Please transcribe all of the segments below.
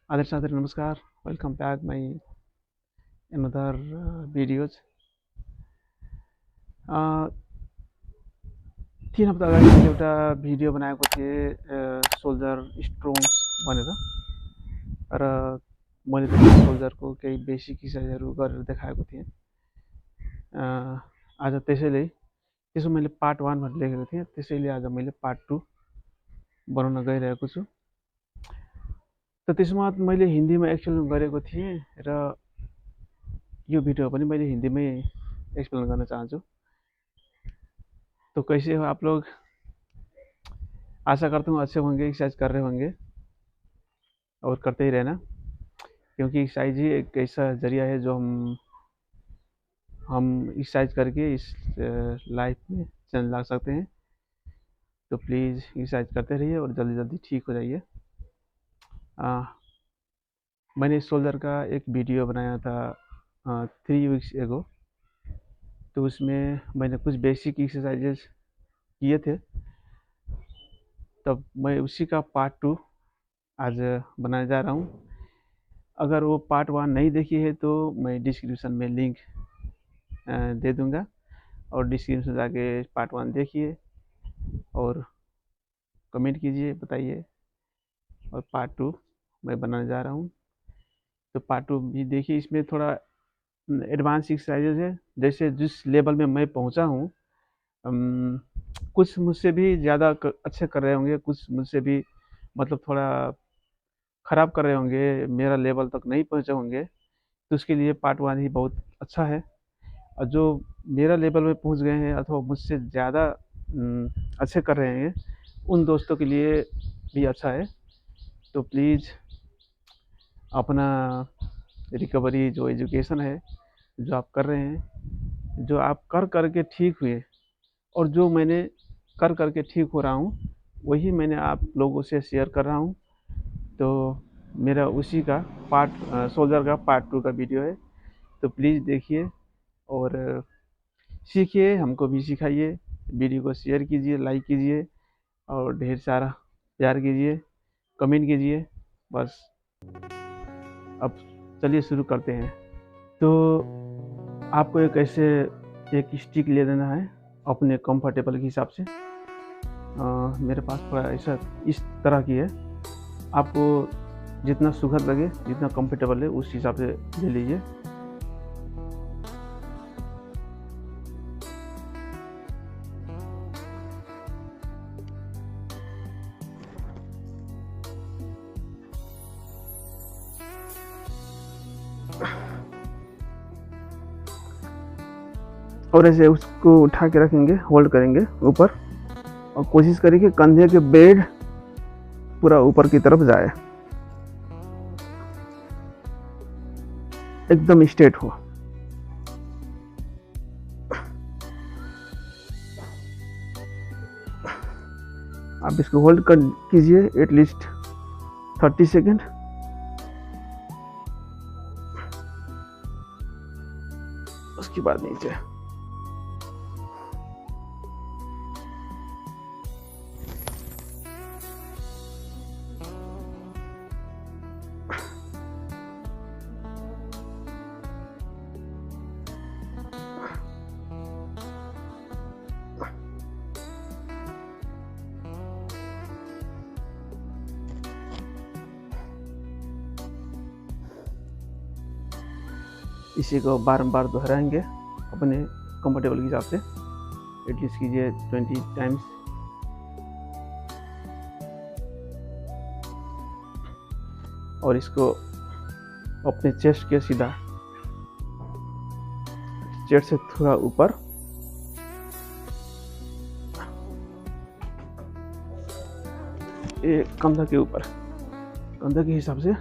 आदर सादर नमस्कार। वेलकम ब्याक माई another videos। 3 हप्ता अगाडि मैले एउटा भिडियो बनाएको थिएँ सोल्जर स्ट्रोङ्स भनेर र मैले त्यो सोल्जरको केही बेसिक एक्सर्साइजहरू गरेर देखाएको थिएँ। आज त्यसो मैले पार्ट 1 भनेर लेखेको थिएँ, त्यसैले आज मैले पार्ट 2 बनाउन गइरहेको छु। त त्यसमा मैले हिन्दीमा एक्सप्लेन गरेको थिएँ र यो वीडियो पनि मैले हिंदी में एक्सप्लेन करना चाहूँ। तो कैसे हो आप लोग? आशा करता हूँ अच्छे होंगे, एक्सरसाइज कर रहे होंगे और करते ही रहना, क्योंकि एक्सरसाइज ही एक ऐसा जरिया है जो हम एक्सरसाइज करके इस लाइफ में चेंज ला सकते हैं। तो प्लीज़ एक्सरसाइज करते रहिए और जल्दी जल्दी ठीक हो जाइए। मैंने शोल्डर का एक वीडियो बनाया था 3 वीक्स एगो, तो उसमें मैंने कुछ बेसिक एक्सरसाइजेस किए थे। तब मैं उसी का पार्ट 2 आज बनाने जा रहा हूँ। अगर वो पार्ट 1 नहीं देखी है तो मैं डिस्क्रिप्शन में लिंक दे दूँगा और डिस्क्रिप्शन जाके पार्ट 1 देखिए और कमेंट कीजिए, बताइए। और पार्ट 2 मैं बनाने जा रहा हूँ, तो पार्ट 2 भी देखिए। इसमें थोड़ा एडवांस एक्सरसाइजेज है, जैसे जिस लेवल में मैं पहुँचा हूँ, कुछ मुझसे भी ज़्यादा अच्छे कर रहे होंगे, कुछ मुझसे भी मतलब थोड़ा ख़राब कर रहे होंगे, मेरा लेवल तक नहीं पहुँचे होंगे। तो उसके लिए पार्ट 1 ही बहुत अच्छा है। और जो मेरा लेवल में पहुँच गए हैं अथवा मुझसे ज़्यादा अच्छे कर रहे हैं, उन दोस्तों के लिए भी अच्छा है। तो प्लीज़ अपना रिकवरी जो एजुकेशन है, जो आप कर रहे हैं, जो आप कर के ठीक हुए और जो मैंने कर के ठीक हो रहा हूँ, वही मैंने आप लोगों से शेयर कर रहा हूँ। तो मेरा उसी का सोल्जर का पार्ट 2 का वीडियो है, तो प्लीज़ देखिए और सीखिए, हमको भी सिखाइए। वीडियो को शेयर कीजिए, लाइक कीजिए और ढेर सारा प्यार कीजिए, कमेंट कीजिए। बस अब चलिए शुरू करते हैं। तो आपको एक स्टिक ले लेना है अपने कंफर्टेबल के हिसाब से। मेरे पास थोड़ा ऐसा इस तरह की है, आपको जितना सुखद लगे, जितना कंफर्टेबल है, उस हिसाब से ले लीजिए। और ऐसे उसको उठा के रखेंगे, होल्ड करेंगे ऊपर और कोशिश करेंगे कंधे के बेड पूरा ऊपर की तरफ जाए, एकदम स्ट्रेट हो। आप इसको होल्ड कर कीजिए एटलीस्ट 30 सेकेंड। उसके बाद नीचे इसी को बारंबार दोहराएंगे अपने कंफर्टेबल के हिसाब से। एटलीस्ट कीजिए 20 टाइम्स। और इसको अपने चेस्ट के सीधा, चेस्ट से थोड़ा ऊपर, ये कंधा के ऊपर, कंधा के हिसाब से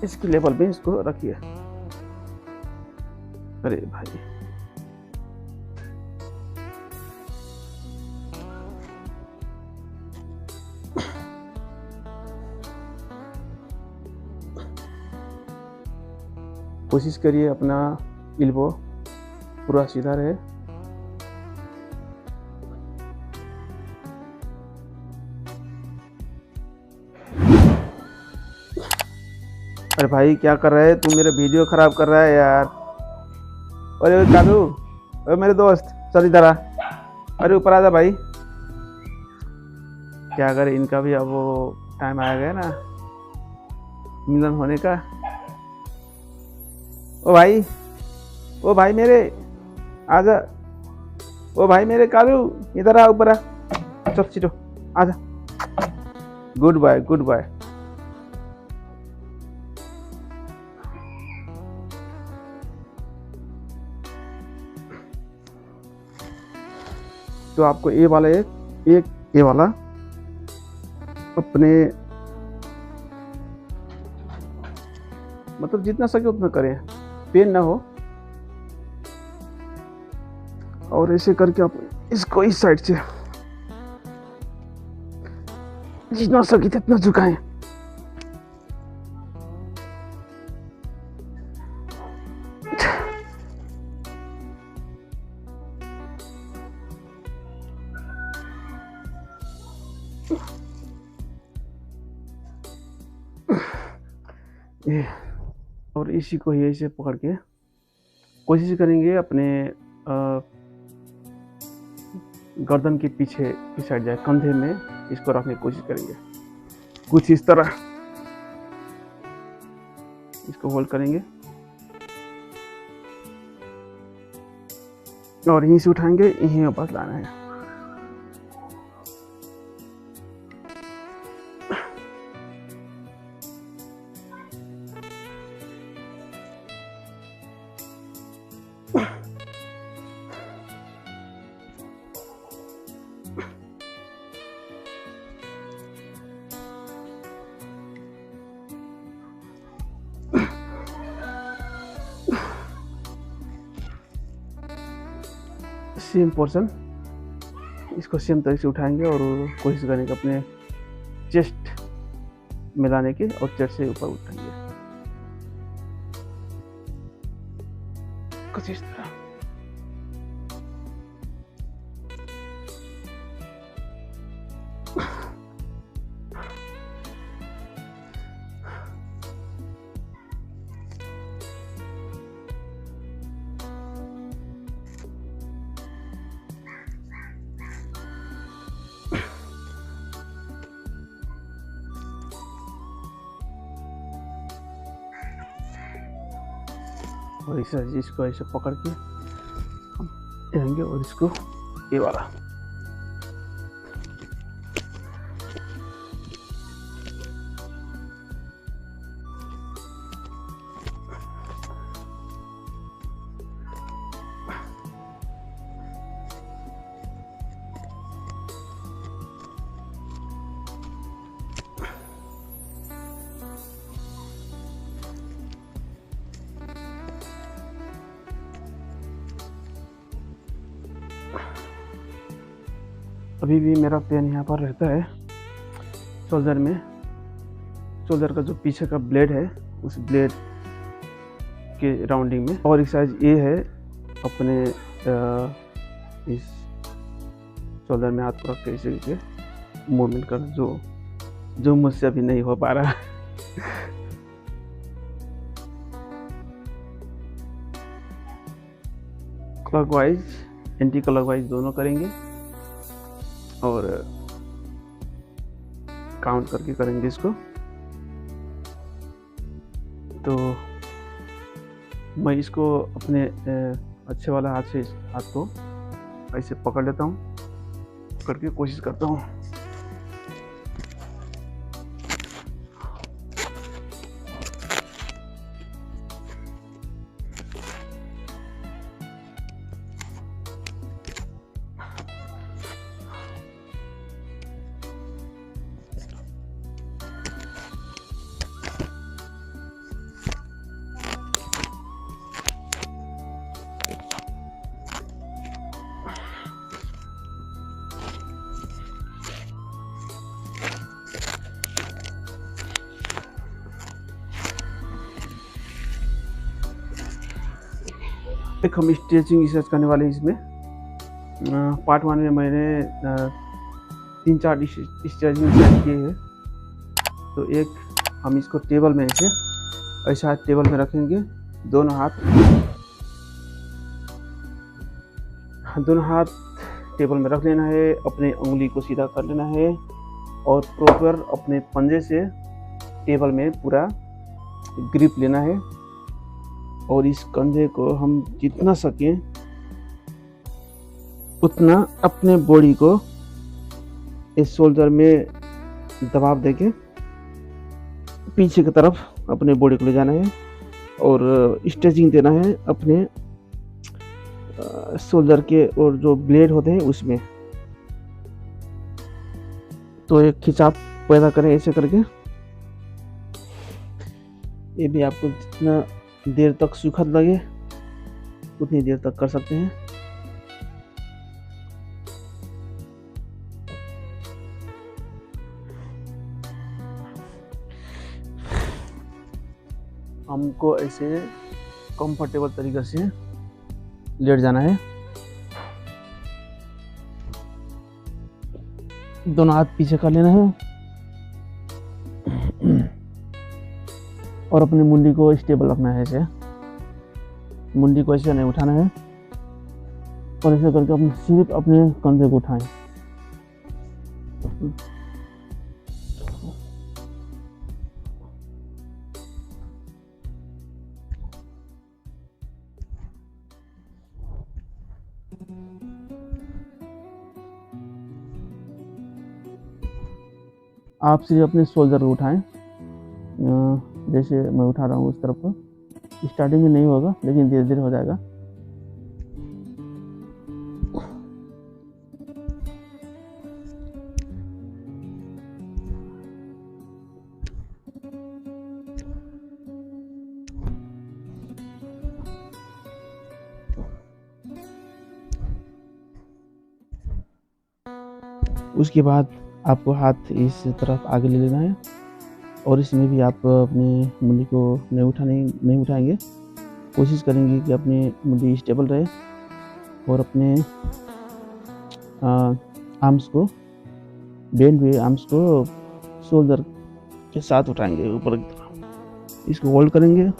इसके लेवल में इसको रखिए। अरे भाई, कोशिश करिए अपना इल्बो पूरा सीधा रहे। अरे भाई क्या कर रहा है तू, मेरा वीडियो खराब कर रहा है यार। अरे ओए कालू, अरे मेरे दोस्त, चल इधर आ। अरे ऊपर आ जा भाई। क्या करे, इनका भी अब वो टाइम आ गया ना मिलन होने का। ओ भाई, ओ भाई मेरे, आजा। ओ भाई मेरे कालू, इधर आ, ऊपर आ। चल चिटो, आजा। Goodbye, goodbye. तो आपको ये वाला एक ये वाला अपने मतलब जितना सके उतना करें, पेन ना हो। और ऐसे करके आप इसको इस साइड से जितना सके उतना झुकाएं। ये और इसी को ही ऐसे पकड़ के कोशिश करेंगे अपने गर्दन के पीछे की साइड जाए, कंधे में इसको रखने की कोशिश करेंगे। कुछ इस तरह इसको होल्ड करेंगे और यहीं से उठाएंगे, यहीं वापस लाना है। सेम पोर्शन इसको सेम तरीके से उठाएंगे और कोशिश करेंगे अपने चेस्ट मिलाने की और चेस्ट से ऊपर उठाएंगे कुछ इस तरह। और इसको ऐसे पकड़ के हम रहेंगे और इसको ये वाला अभी भी मेरा पेन यहाँ पर रहता है शोल्डर में। शोल्डर का जो पीछे का ब्लेड है उस ब्लेड के राउंडिंग में। और एक्सरसाइज ये है अपने इस शोल्डर में हाथ को रख के इसे मूवमेंट कर, जो मुझसे अभी नहीं हो पा रहा। क्लॉकवाइज एंटी क्लॉकवाइज दोनों करेंगे और काउंट करके करेंगे इसको। तो मैं इसको अपने अच्छे वाला हाथ से हाथ को ऐसे पकड़ लेता हूँ, करके कोशिश करता हूँ। एक हम स्ट्रेचिंग रिसर्च करने वाले हैं इसमें। पार्ट 1 में मैंने 3-4 स्ट्रेचिंग किए हैं। तो एक हम इसको टेबल में ऐसे ऐसा टेबल में रखेंगे। दोनों हाथ टेबल में रख लेना है। अपने उंगली को सीधा कर लेना है और प्रॉपर अपने पंजे से टेबल में पूरा ग्रिप लेना है। और इस कंधे को हम जितना सकें उतना अपने बॉडी को इस शोल्डर में दबाव देके पीछे की तरफ अपने बॉडी को ले जाना है और स्ट्रेचिंग देना है अपने शोल्डर के और जो ब्लेड होते हैं उसमें। तो एक खिंचाव पैदा करें ऐसे करके। ये भी आपको जितना देर तक सुखद लगे उतनी देर तक कर सकते हैं। हमको ऐसे कंफर्टेबल तरीके से लेट जाना है। दोनों हाथ पीछे कर लेना है और अपनी मुंडी को स्टेबल रखना है। ऐसे मुंडी को ऐसे नहीं उठाना है और ऐसे करके अपने सिर्फ अपने कंधे को उठाएं। आप सिर्फ अपने शोल्डर को उठाएं। जैसे मैं उठा रहा हूँ उस तरफ को। स्टार्टिंग में नहीं होगा लेकिन धीरे धीरे हो जाएगा। उसके बाद आपको हाथ इस तरफ आगे ले लेना है और इसमें भी आप अपनी मुंडी को नहीं उठाएंगे। कोशिश करेंगे कि अपनी मुंडी स्टेबल रहे और अपने आर्म्स को बेंड हुए आर्म्स को शोल्डर के साथ उठाएंगे ऊपर की तरफ। इसको होल्ड करेंगे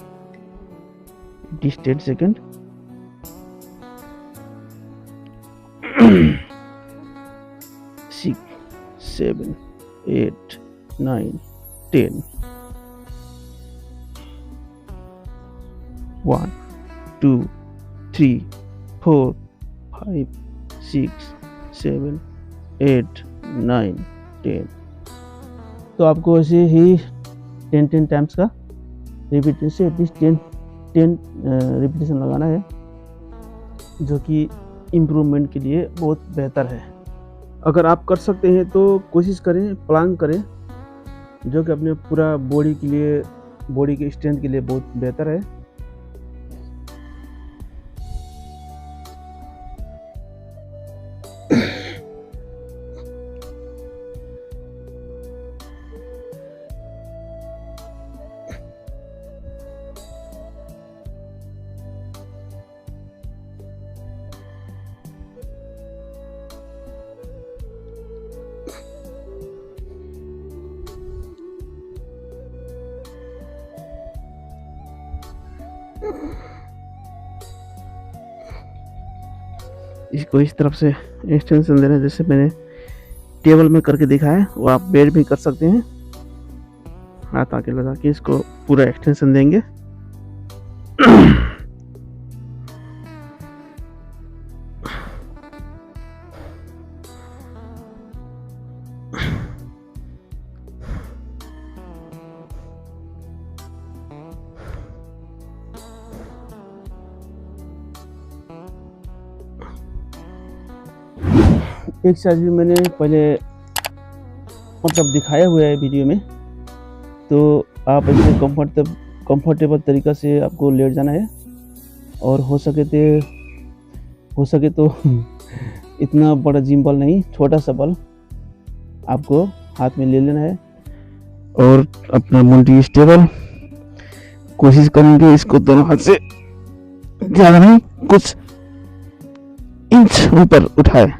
10 सेकेंड। Six, 7, 8, 9, 10. 1, 2, 3, 4, 5, 6, 7, 8, 9, 10। तो आपको ऐसे ही 10 टाइम्स का रिपीटेशन से एटलीस्ट 10 रिपीटेशन लगाना है, जो कि इम्प्रूवमेंट के लिए बहुत बेहतर है। अगर आप कर सकते हैं तो कोशिश करें, प्लान करें, जो कि अपने पूरा बॉडी के लिए, बॉडी के स्ट्रेंथ के लिए बहुत बेहतर है। इसको इस तरफ से एक्सटेंशन देना है, जैसे मैंने टेबल में करके दिखाया है, वो आप बेड भी कर सकते हैं। हाथ आगे लगा के इसको पूरा एक्सटेंशन देंगे। एक्सरसाइज भी मैंने पहले मतलब दिखाया हुआ है वीडियो में, तो आप ऐसे कंफर्टेबल तरीक़ा से आपको लेट जाना है और हो सके तो इतना बड़ा जिम बल नहीं, छोटा सा बल आपको हाथ में ले लेना है और अपना मुंडी स्टेबल। कोशिश करेंगे इसको दोनों हाथ से ज़्यादा नहीं, कुछ इंच ऊपर उठाए।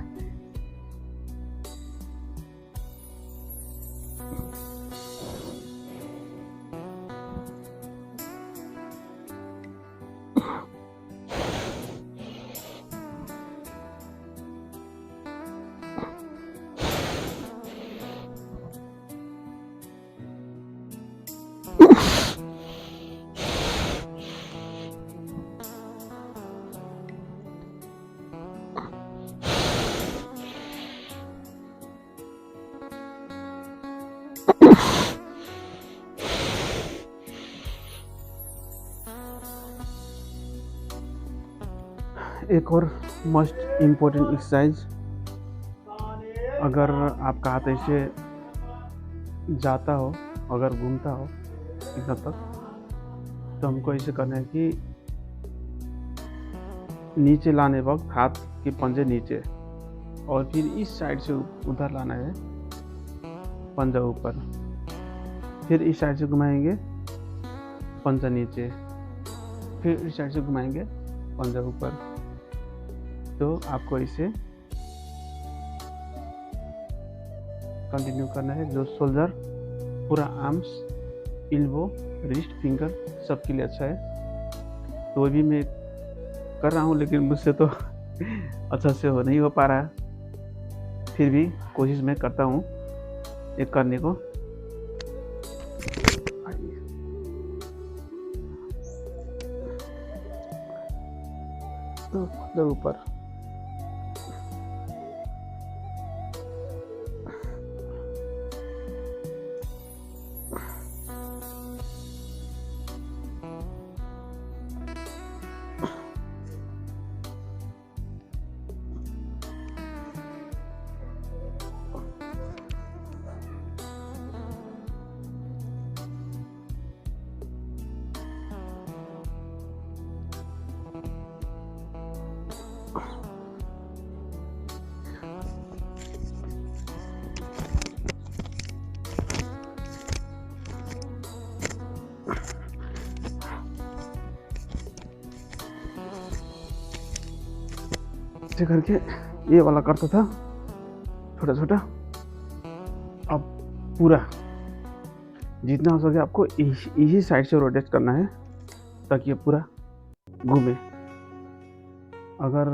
एक और मोस्ट इम्पोर्टेंट एक्सरसाइज, अगर आपका हाथ ऐसे जाता हो, अगर घूमता हो इधर तक, तो हमको ऐसे करना है कि नीचे लाने वक्त हाथ के पंजे नीचे, और फिर इस साइड से उधर लाना है पंजा ऊपर, फिर इस साइड से घुमाएंगे पंजा नीचे, फिर इस साइड से घुमाएंगे पंजा ऊपर। तो आपको इसे कंटिन्यू करना है। जो शोल्डर, पूरा आर्म्स, एल्बो, रिस्ट, फिंगर सबके लिए अच्छा है। तो भी मैं कर रहा हूँ, लेकिन मुझसे तो अच्छा से नहीं हो पा रहा है। फिर भी कोशिश मैं करता हूँ ये करने को। तो ऊपर करके ये वाला करता था छोटा छोटा। अब पूरा जितना हो सके आपको इसी साइड से रोटेट करना है ताकि ये पूरा घूमे। अगर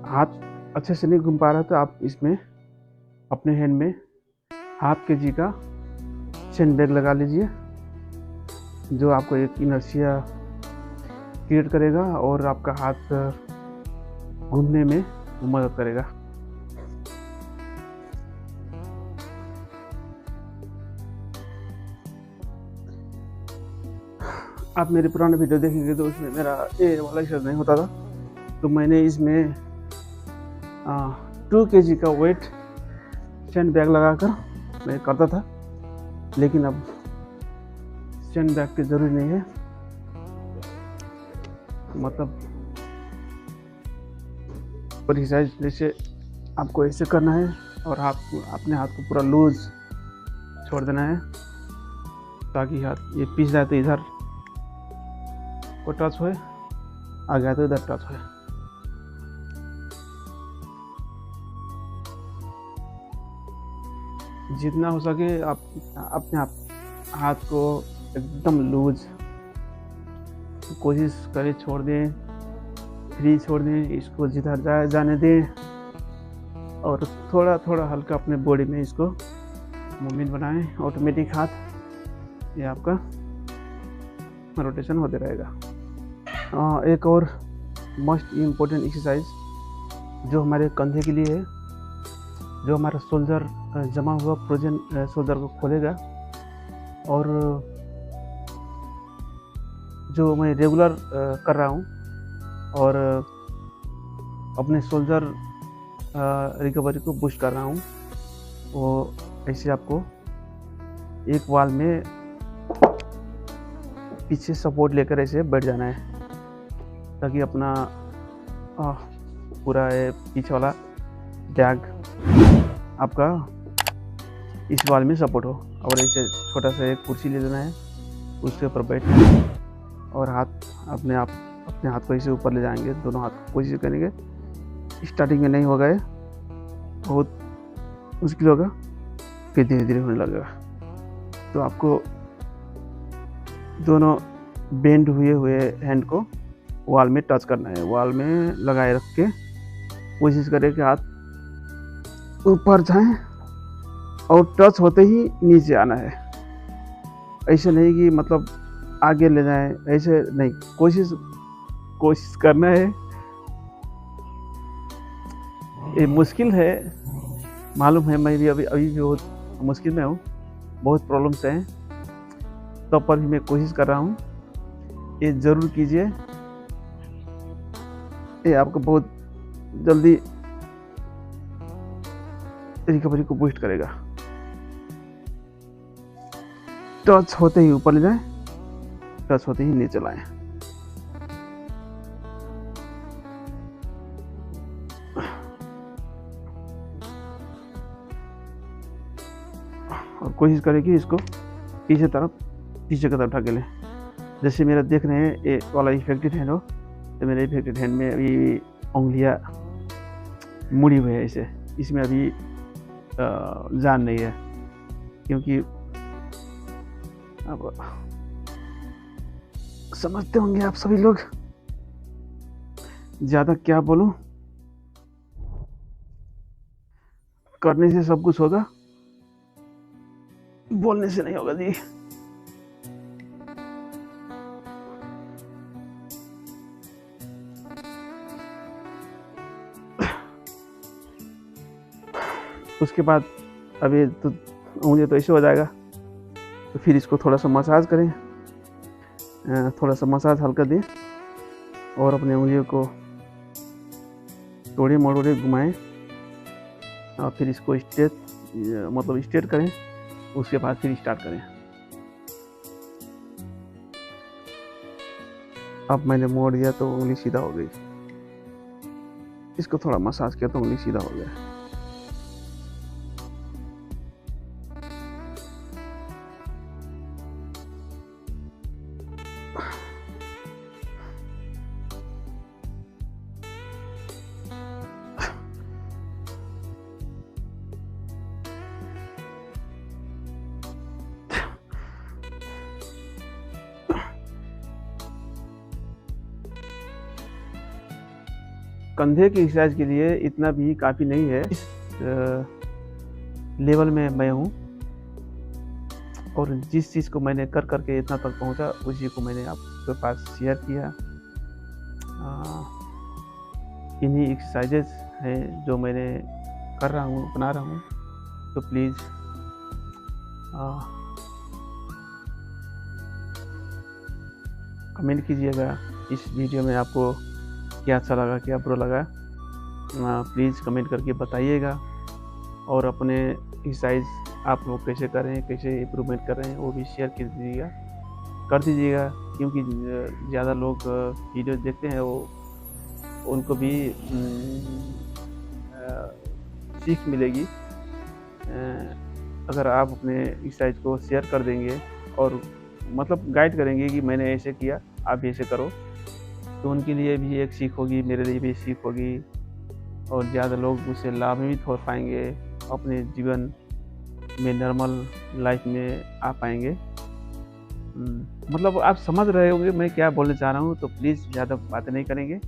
हाथ अच्छे से नहीं घूम पा रहा तो आप इसमें अपने हैंड में हाफ केजी का सैंड बैग लगा लीजिए, जो आपको एक इनर्शिया क्रिएट करेगा और आपका हाथ घूमने में मदद करेगा। आप मेरे पुराने वीडियो देखेंगे तो उसमें मेरा ये वाला एक्सरसाइज नहीं होता था, तो मैंने इसमें 2 kg का वेट सैंड बैग लगाकर मैं करता था, लेकिन अब सैंड बैग की ज़रूरी नहीं है। मतलब एक्सरसाइज जैसे आपको ऐसे करना है और अपने हाथ को पूरा लूज छोड़ देना है ताकि हाथ ये पीछे जाए तो इधर को टच होए, आगे आए तो इधर टच होए। जितना हो सके आप अपने हाथ को एकदम लूज कोशिश करें, छोड़ दें, फ्री छोड़ दें, इसको जिधर जाने दें और थोड़ा थोड़ा हल्का अपने बॉडी में इसको मूवमेंट बनाएं। ऑटोमेटिक हाथ ये आपका रोटेशन होते रहेगा। एक और मोस्ट इम्पोर्टेंट एक्सरसाइज जो हमारे कंधे के लिए है, जो हमारा शोल्डर जमा हुआ फ्रोजन शोल्डर को खोलेगा, और जो मैं रेगुलर कर रहा हूँ और अपने शोल्डर रिकवरी को बूस्ट कर रहा हूँ। वो ऐसे आपको एक वाल में पीछे सपोर्ट लेकर ऐसे बैठ जाना है ताकि अपना पूरा पीछे वाला बैग आपका इस वाल में सपोर्ट हो। और ऐसे छोटा सा एक कुर्सी ले लेना है, उसके ऊपर बैठना है और अपने हाथ को ऐसे ऊपर ले जाएंगे। दोनों हाथ को कोशिश करेंगे। स्टार्टिंग में नहीं होगा, ये बहुत मुश्किल होगा, फिर धीरे धीरे होने लगेगा। तो आपको दोनों बेंड हुए हैंड को वॉल में टच करना है। वॉल में लगाए रख के कोशिश करें कि हाथ ऊपर जाएं और टच होते ही नीचे आना है। ऐसे नहीं कि मतलब आगे ले जाएं, ऐसे नहीं, कोशिश करना है। ये मुश्किल है, मालूम है, मैं भी अभी भी बहुत मुश्किल में हूँ, बहुत प्रॉब्लम्स हैं, तब पर भी मैं कोशिश कर रहा हूँ। ये ज़रूर कीजिए, ये आपको बहुत जल्दी रिकवरी को बूस्ट करेगा। टच होते ही ऊपर ले जाएं, टच होते ही नीचे लाएं। और कोशिश करें कि इसको पीछे की तरफ ढकेलें। जैसे मेरा देख रहे हैं ये वाला इफेक्टेड हैंड हो, तो मेरे इफेक्टेड हैंड में अभी उंगलियां मुड़ी हुई है, इसमें अभी जान नहीं है, क्योंकि अब समझते होंगे आप सभी लोग, ज़्यादा क्या बोलूं, करने से सब कुछ होगा, बोलने से नहीं होगा जी। उसके बाद अभी तो उंगली तो ऐसे हो जाएगा, तो फिर इसको थोड़ा सा मसाज करें, थोड़ा सा मसाज हल्का दें और अपने उंगलियों को तोड़े मरोड़े घुमाएं और फिर इसको स्ट्रेट करें। उसके बाद फिर स्टार्ट करें। अब मैंने मोड़ दिया तो उंगली सीधा हो गई, इसको थोड़ा मसाज किया तो उंगली सीधा हो गया। कंधे की एक्सरसाइज के लिए इतना भी काफ़ी नहीं है। इस लेवल में मैं हूँ और जिस चीज़ को मैंने कर करके इतना तक पहुँचा, उसी को मैंने आपके पास शेयर किया। इन्हीं एक्सरसाइजेस हैं जो मैंने कर रहा हूँ, अपना रहा हूँ। तो प्लीज़ कमेंट कीजिएगा इस वीडियो में आपको क्या अच्छा लगा, क्या बुरा लगा। प्लीज़ कमेंट करके बताइएगा और अपने एक्सरसाइज आप लोग कैसे कर रहे हैं, कैसे इम्प्रूवमेंट कर रहे हैं, वो भी शेयर कर दीजिएगा, क्योंकि ज़्यादा लोग वीडियो देखते हैं, वो उनको भी सीख मिलेगी। अगर आप अपने एक्सरसाइज को शेयर कर देंगे और मतलब गाइड करेंगे कि मैंने ऐसे किया, आप ऐसे करो, तो उनके लिए भी एक सीख होगी, मेरे लिए भी सीख होगी और ज़्यादा लोग उससे लाभान्वित हो पाएंगे, अपने जीवन में नॉर्मल लाइफ में आ पाएंगे। मतलब आप समझ रहे होंगे मैं क्या बोलने चाह रहा हूँ। तो प्लीज़ ज़्यादा बातें नहीं करेंगे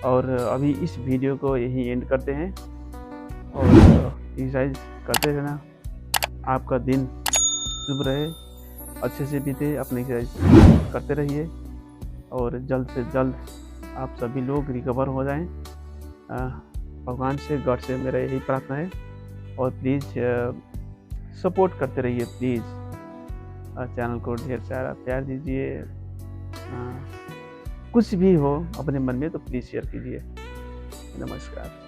और अभी इस वीडियो को यहीं एंड करते हैं और एक्सरसाइज करते रहना। आपका दिन शुभ रहे, अच्छे से बीते, अपने एक्सरसाइज करते रहिए और जल्द से जल्द आप सभी लोग रिकवर हो जाएं। भगवान से, गॉड से मेरा यही प्रार्थना है। और प्लीज़ सपोर्ट करते रहिए, प्लीज़ चैनल को ढेर सारा प्यार दीजिए। कुछ भी हो अपने मन में तो प्लीज़ शेयर कीजिए। नमस्कार।